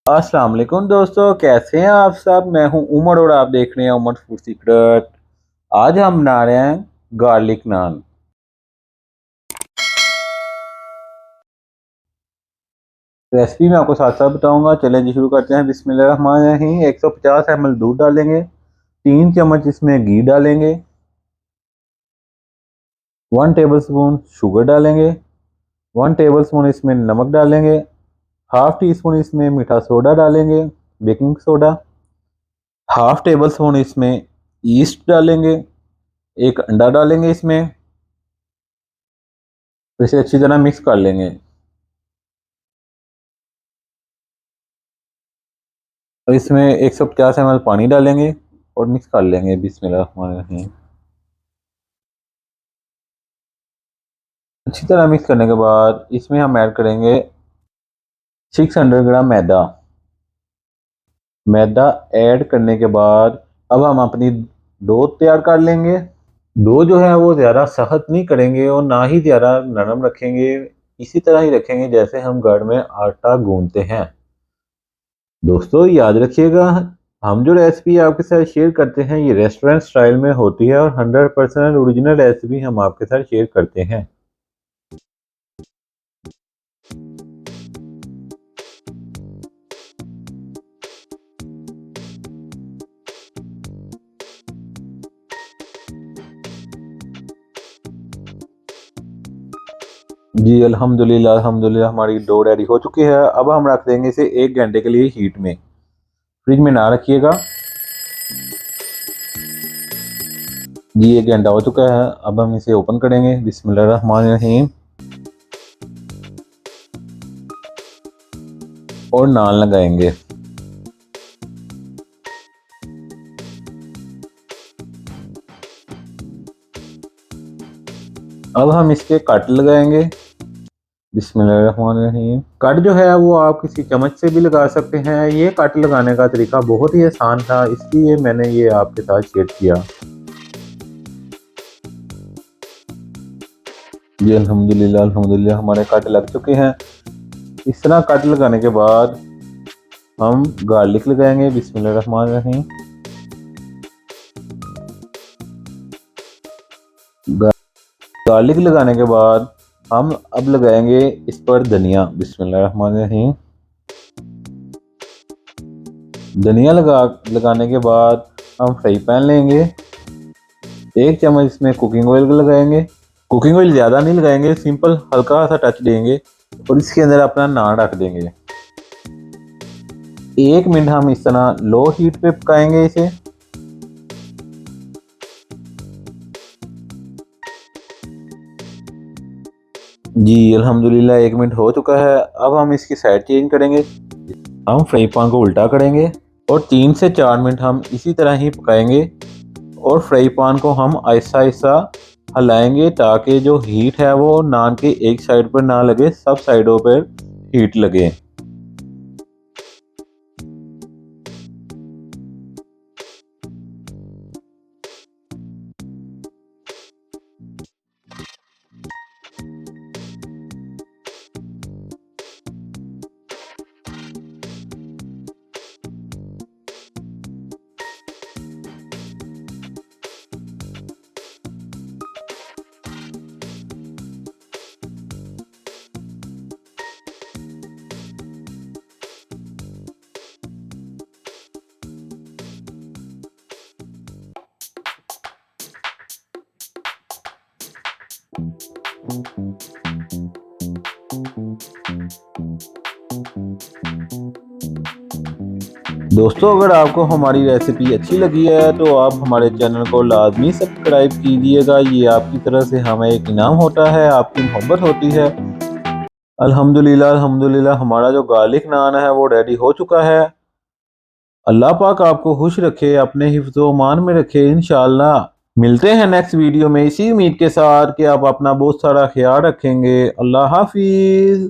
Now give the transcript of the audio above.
अस्सलाम वालेकुम दोस्तों, कैसे हैं आप सब। मैं हूं उमर और आप देख रहे हैं उमर फूड सीक्रेट। आज हम बना रहे हैं गार्लिक नान। रेसिपी मैं आपको साथ साथ बताऊंगा। चलें जी शुरू करते हैं। बिस्मिल्लाहिर्रहमानिर्रहीम। 150 ml दूध डालेंगे। 3 चम्मच इसमें घी डालेंगे। 1 टेबल स्पून शुगर डालेंगे। 1 टेबल स्पून इसमें नमक डालेंगे। हाफ टी स्पून इसमें मीठा सोडा डालेंगे, baking soda. Half table spoon इसमें ईस्ट डालेंगे। एक अंडा डालेंगे इसमें। तो इसे अच्छी तरह मिक्स कर लेंगे। और इसमें 150 ml पानी डालेंगे और मिक्स कर लेंगे। बिस्मिल्लाहिर्रहमानिर्रहीम। अच्छी तरह मिक्स करने के बाद इसमें हम ऐड करेंगे 600 ग्राम मैदा। मैदा ऐड करने के बाद अब हम अपनी डो तैयार कर लेंगे। डो जो है वो ज़्यादा सख्त नहीं करेंगे और ना ही ज़्यादा नरम रखेंगे। इसी तरह ही रखेंगे जैसे हम घर में आटा गूंथते हैं। दोस्तों याद रखिएगा, हम जो रेसिपी आपके साथ शेयर करते हैं ये रेस्टोरेंट स्टाइल में होती है और 100% ओरिजिनल रेसिपी हम आपके साथ शेयर करते हैं। जी अल्हम्दुलिल्लाह अल्हम्दुलिल्लाह हमारी डो रेडी हो चुकी है। अब हम रख देंगे इसे 1 घंटे के लिए हीट में। फ्रिज में ना रखिएगा। जी 1 घंटा हो चुका है। अब हम इसे ओपन करेंगे। बिस्मिल्लाहिर्रहमानिर्रहीम। और नान लगाएंगे। अब हम इसके कट लगाएंगे। बिस्मिल्लाहिर्रहमानिर्रहीम। कट जो है वो आप किसी चम्मच से भी लगा सकते हैं। ये कट लगाने का तरीका बहुत ही आसान था, इसलिए मैंने ये आपके साथ शेयर किया। जी अल्हम्दुलिल्लाह अल्हम्दुलिल्लाह हमारे कट लग चुके हैं। इस तरह कट लगाने के बाद हम गार्लिक लगाएंगे। बिस्मिल्लाहिर्रहमानिर्रहीम। गार्लिक लगाने के बाद हम अब लगाएंगे इस पर धनिया। बिस्मिल्लाहिर्रहमानिर्रहीम। धनिया लगाने के बाद हम फ्राई पैन लेंगे। 1 चम्मच इसमें कुकिंग ऑयल लगाएंगे। कुकिंग ऑयल ज़्यादा नहीं लगाएंगे, सिंपल हल्का सा टच देंगे और इसके अंदर अपना नान रख देंगे। 1 मिनट हम इस तरह लो हीट पे पकाएंगे इसे। जी अल्हम्दुलिल्लाह 1 मिनट हो चुका है। अब हम इसकी साइड चेंज करेंगे। हम फ्राई पैन को उल्टा करेंगे और 3 से 4 मिनट हम इसी तरह ही पकाएंगे। और फ्राई पैन को हम आहिस्ता आहिस्ता हिलाएंगे ताकि जो हीट है वो नान के एक साइड पर ना लगे, सब साइडों पर हीट लगे। दोस्तों अगर आपको हमारी रेसिपी अच्छी लगी है तो आप हमारे चैनल को लाजमी सब्सक्राइब कीजिएगा। ये आपकी तरफ से हमें एक इनाम होता है, आपकी मोहब्बत होती है। अल्हम्दुलिल्लाह अल्हम्दुलिल्लाह हमारा जो गार्लिक नान है वो रेडी हो चुका है। अल्लाह पाक आपको खुश रखे, अपने हिफ्ज़-ओ-मान में रखे इंशाअल्लाह। मिलते हैं नेक्स्ट वीडियो में इसी उम्मीद के साथ कि आप अपना बहुत सारा ख्याल रखेंगे। अल्लाह हाफिज़।